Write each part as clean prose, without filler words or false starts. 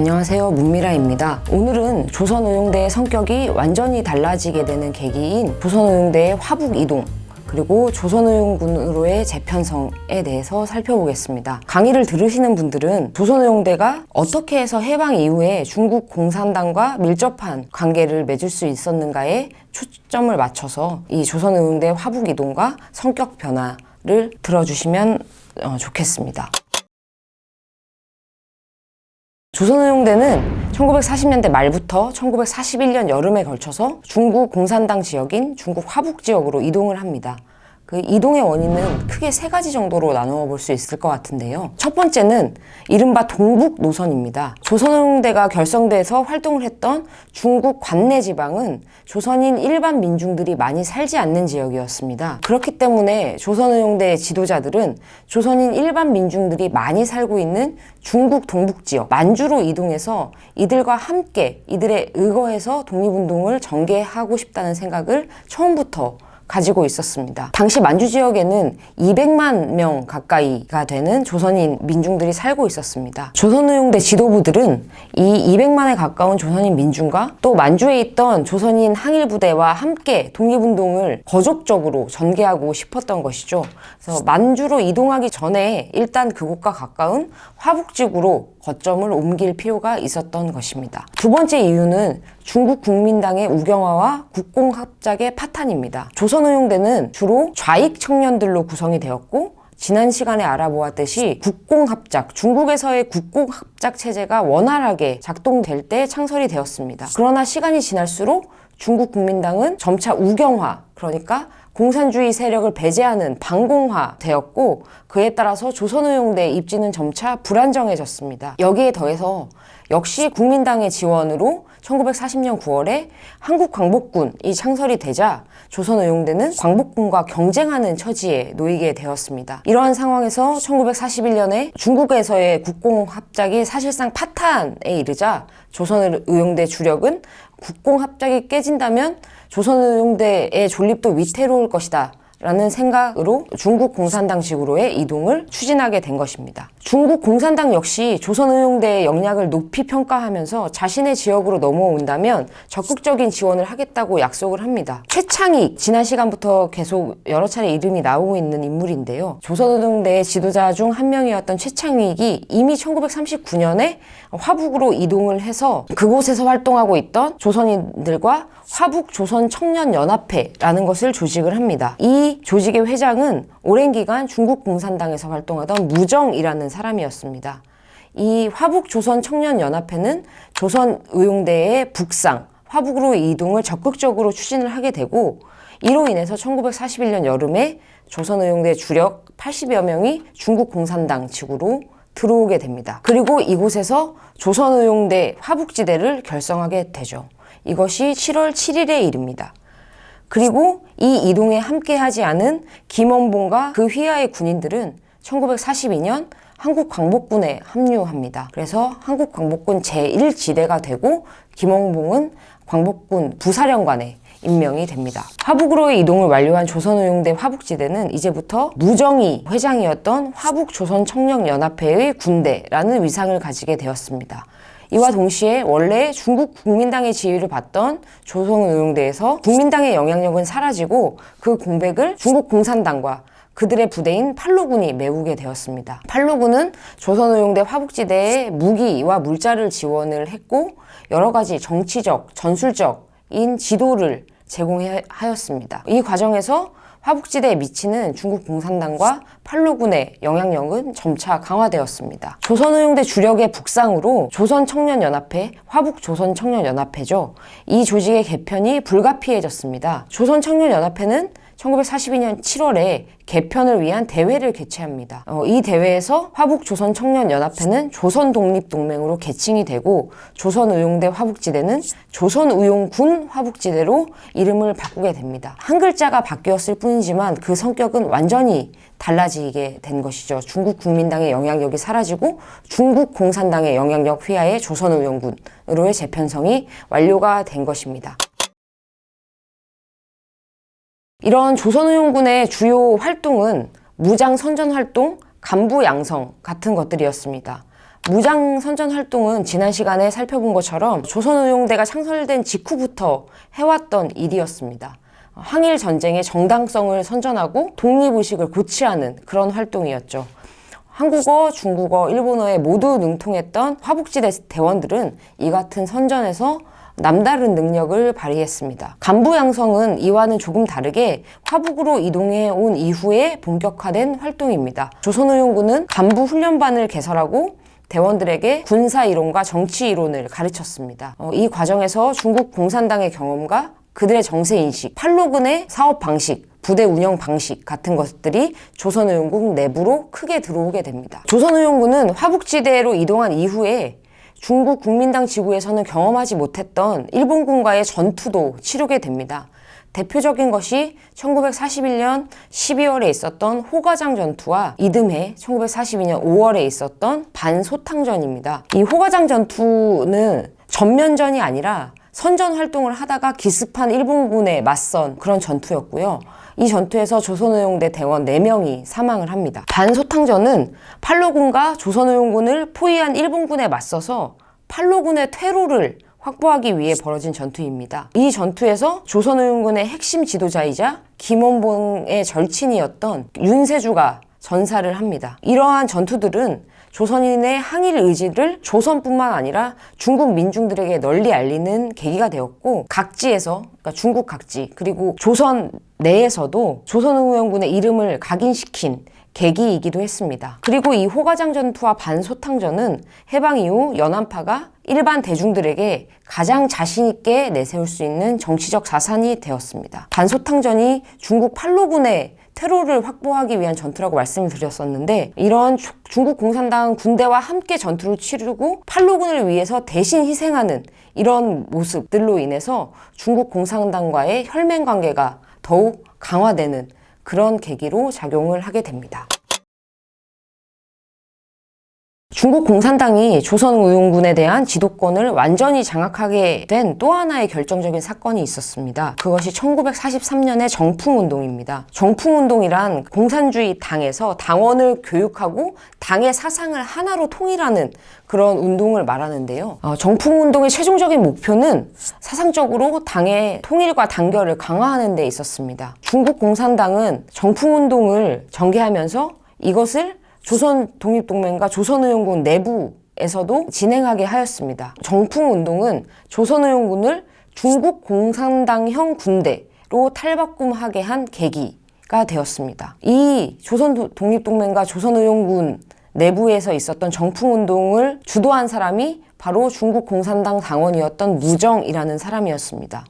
안녕하세요, 문미라입니다. 오늘은 조선의용대의 성격이 완전히 달라지게 되는 계기인 조선의용대의 화북 이동, 그리고 조선의용군으로의 재편성에 대해서 살펴보겠습니다. 강의를 들으시는 분들은 조선의용대가 어떻게 해서 해방 이후에 중국 공산당과 밀접한 관계를 맺을 수 있었는가에 초점을 맞춰서 이 조선의용대 화북 이동과 성격 변화를 들어주시면 좋겠습니다. 조선의용대는 1940년대 말부터 1941년 여름에 걸쳐서 중국 공산당 지역인 중국 화북 지역으로 이동을 합니다. 그 이동의 원인은 크게 세 가지 정도로 나누어 볼 수 있을 것 같은데요. 첫 번째는 이른바 동북 노선입니다. 조선의용대가 결성돼서 활동을 했던 중국 관내 지방은 조선인 일반 민중들이 많이 살지 않는 지역이었습니다. 그렇기 때문에 조선의용대 지도자들은 조선인 일반 민중들이 많이 살고 있는 중국 동북 지역 만주로 이동해서 이들과 함께 이들에 의거해서 독립운동을 전개하고 싶다는 생각을 처음부터 가지고 있었습니다. 당시 만주 지역에는 200만 명 가까이가 되는 조선인 민중들이 살고 있었습니다. 조선의용대 지도부들은 이 200만에 가까운 조선인 민중과 또 만주에 있던 조선인 항일부대와 함께 독립운동을 거족적으로 전개하고 싶었던 것이죠. 그래서 만주로 이동하기 전에 일단 그곳과 가까운 화북지구로 거점을 옮길 필요가 있었던 것입니다. 두 번째 이유는 중국 국민당의 우경화와 국공합작의 파탄입니다. 조선의용대는 주로 좌익 청년들로 구성이 되었고, 지난 시간에 알아보았듯이 국공합작, 중국에서의 국공합작 체제가 원활하게 작동될 때 창설이 되었습니다. 그러나 시간이 지날수록 중국 국민당은 점차 우경화, 그러니까 공산주의 세력을 배제하는 반공화 되었고, 그에 따라서 조선의용대의 입지는 점차 불안정해졌습니다. 여기에 더해서 역시 국민당의 지원으로 1940년 9월에 한국광복군이 창설이 되자 조선의용대는 광복군과 경쟁하는 처지에 놓이게 되었습니다. 이러한 상황에서 1941년에 중국에서의 국공합작이 사실상 파탄에 이르자 조선의용대 주력은 국공합작이 깨진다면 조선의용대의 존립도 위태로울 것이다 라는 생각으로 중국 공산당식으로의 이동을 추진하게 된 것입니다. 중국 공산당 역시 조선의용대의 역량을 높이 평가하면서 자신의 지역으로 넘어온다면 적극적인 지원을 하겠다고 약속을 합니다. 최창익, 지난 시간부터 계속 여러 차례 이름이 나오고 있는 인물인데요. 조선의용대의 지도자 중 한 명이었던 최창익이 이미 1939년에 화북으로 이동을 해서 그곳에서 활동하고 있던 조선인들과 화북 조선 청년 연합회라는 것을 조직을 합니다. 이 조직의 회장은 오랜 기간 중국 공산당에서 활동하던 무정이라는 사람이었습니다. 이 화북 조선 청년 연합회는 조선의용대의 북상, 화북으로 이동을 적극적으로 추진을 하게 되고, 이로 인해서 1941년 여름에 조선의용대 주력 80여 명이 중국 공산당 측으로 들어오게 됩니다. 그리고 이곳에서 조선의용대 화북지대를 결성하게 되죠. 이것이 7월 7일의 일입니다. 그리고 이 이동에 함께하지 않은 김원봉과 그 휘하의 군인들은 1942년 한국광복군에 합류합니다. 그래서 한국광복군 제1지대가 되고 김원봉은 광복군 부사령관에 임명이 됩니다. 화북으로의 이동을 완료한 조선의용대 화북지대는 이제부터 무정이 회장이었던 화북조선청년연합회의 군대라는 위상을 가지게 되었습니다. 이와 동시에 원래 중국 국민당의 지위를 받던 조선의용대에서 국민당의 영향력은 사라지고 그 공백을 중국 공산당과 그들의 부대인 팔로군이 메우게 되었습니다. 팔로군은 조선의용대 화북지대에 무기와 물자를 지원을 했고, 여러 가지 정치적, 전술적인 지도를 제공하였습니다. 이 과정에서 화북지대에 미치는 중국 공산당과 팔로군의 영향력은 점차 강화되었습니다. 조선의용대 주력의 북상으로 조선청년연합회, 화북조선청년연합회죠. 이 조직의 개편이 불가피해졌습니다. 조선청년연합회는 1942년 7월에 개편을 위한 대회를 개최합니다. 이 대회에서 화북조선청년연합회는 조선독립동맹으로 개칭이 되고, 조선의용대 화북지대는 조선의용군 화북지대로 이름을 바꾸게 됩니다. 한 글자가 바뀌었을 뿐이지만 그 성격은 완전히 달라지게 된 것이죠. 중국 국민당의 영향력이 사라지고 중국 공산당의 영향력 휘하의 조선의용군으로의 재편성이 완료가 된 것입니다. 이런 조선의용군의 주요 활동은 무장 선전 활동, 간부 양성 같은 것들이었습니다. 무장 선전 활동은 지난 시간에 살펴본 것처럼 조선의용대가 창설된 직후부터 해왔던 일이었습니다. 항일 전쟁의 정당성을 선전하고 독립의식을 고취하는 그런 활동이었죠. 한국어, 중국어, 일본어에 모두 능통했던 화북지대 대원들은 이 같은 선전에서 남다른 능력을 발휘했습니다. 간부 양성은 이와는 조금 다르게 화북으로 이동해 온 이후에 본격화된 활동입니다. 조선의용군은 간부 훈련반을 개설하고 대원들에게 군사 이론과 정치 이론을 가르쳤습니다. 이 과정에서 중국 공산당의 경험과 그들의 정세 인식, 팔로군의 사업 방식, 부대 운영 방식 같은 것들이 조선의용군 내부로 크게 들어오게 됩니다. 조선의용군은 화북지대로 이동한 이후에 중국 국민당 지구에서는 경험하지 못했던 일본군과의 전투도 치르게 됩니다. 대표적인 것이 1941년 12월에 있었던 호가장 전투와 이듬해 1942년 5월에 있었던 반소탕전입니다. 이 호가장 전투는 전면전이 아니라 선전 활동을 하다가 기습한 일본군에 맞선 그런 전투였고요. 이 전투에서 조선의용대 대원 4명이 사망을 합니다. 반소탕전은 팔로군과 조선의용군을 포위한 일본군에 맞서서 팔로군의 퇴로를 확보하기 위해 벌어진 전투입니다. 이 전투에서 조선의용군의 핵심 지도자이자 김원봉의 절친이었던 윤세주가 전사를 합니다. 이러한 전투들은 조선인의 항일 의지를 조선뿐만 아니라 중국 민중들에게 널리 알리는 계기가 되었고, 각지에서, 그러니까 중국 각지 그리고 조선 내에서도 조선의용군의 이름을 각인시킨 계기이기도 했습니다. 그리고 이 호가장 전투와 반소탕전은 해방 이후 연안파가 일반 대중들에게 가장 자신있게 내세울 수 있는 정치적 자산이 되었습니다. 반소탕전이 중국 팔로군의 테러를 확보하기 위한 전투라고 말씀을 드렸었는데, 이런 중국 공산당 군대와 함께 전투를 치르고 팔로군을 위해서 대신 희생하는 이런 모습들로 인해서 중국 공산당과의 혈맹 관계가 더욱 강화되는 그런 계기로 작용을 하게 됩니다. 중국 공산당이 조선의용군에 대한 지도권을 완전히 장악하게 된 또 하나의 결정적인 사건이 있었습니다. 그것이 1943년의 정풍운동입니다. 정풍운동이란 공산주의 당에서 당원을 교육하고 당의 사상을 하나로 통일하는 그런 운동을 말하는데요. 정풍운동의 최종적인 목표는 사상적으로 당의 통일과 단결을 강화하는 데 있었습니다. 중국 공산당은 정풍운동을 전개하면서 이것을 조선 독립동맹과 조선의용군 내부에서도 진행하게 하였습니다. 정풍운동은 조선의용군을 중국 공산당형 군대로 탈바꿈하게 한 계기가 되었습니다. 이 조선 독립동맹과 조선의용군 내부에서 있었던 정풍운동을 주도한 사람이 바로 중국 공산당 당원이었던 무정이라는 사람이었습니다.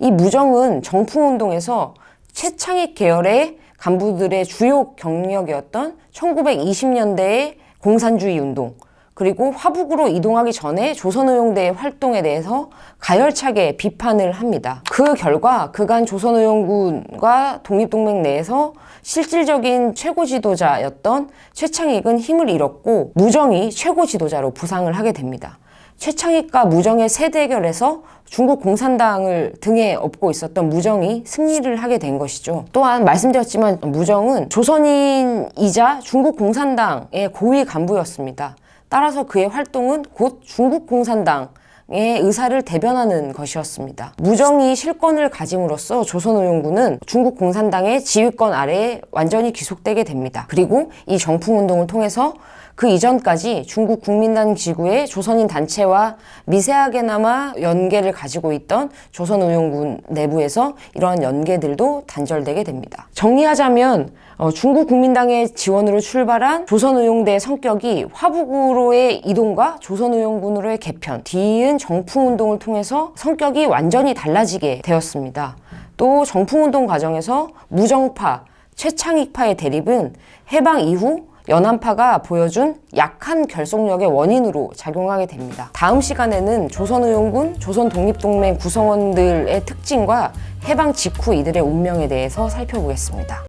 이 무정은 정풍운동에서 최창익 계열의 간부들의 주요 경력이었던 1920년대의 공산주의 운동, 그리고 화북으로 이동하기 전에 조선의용대의 활동에 대해서 가열차게 비판을 합니다. 그 결과 그간 조선의용군과 독립동맹 내에서 실질적인 최고 지도자였던 최창익은 힘을 잃었고, 무정이 최고 지도자로 부상을 하게 됩니다. 최창익과 무정의 세대결에서 중국 공산당을 등에 업고 있었던 무정이 승리를 하게 된 것이죠. 또한 말씀드렸지만 무정은 조선인이자 중국 공산당의 고위 간부였습니다. 따라서 그의 활동은 곧 중국 공산당의 의사를 대변하는 것이었습니다. 무정이 실권을 가짐으로써 조선의용군은 중국 공산당의 지휘권 아래에 완전히 귀속되게 됩니다. 그리고 이 정풍운동을 통해서 그 이전까지 중국 국민당 지구의 조선인 단체와 미세하게나마 연계를 가지고 있던 조선의용군 내부에서 이러한 연계들도 단절되게 됩니다. 정리하자면 중국 국민당의 지원으로 출발한 조선의용대의 성격이 화북으로의 이동과 조선의용군으로의 개편, 뒤이은 정풍운동을 통해서 성격이 완전히 달라지게 되었습니다. 또 정풍운동 과정에서 무정파, 최창익파의 대립은 해방 이후 연안파가 보여준 약한 결속력의 원인으로 작용하게 됩니다. 다음 시간에는 조선의용군, 조선독립동맹 구성원들의 특징과 해방 직후 이들의 운명에 대해서 살펴보겠습니다.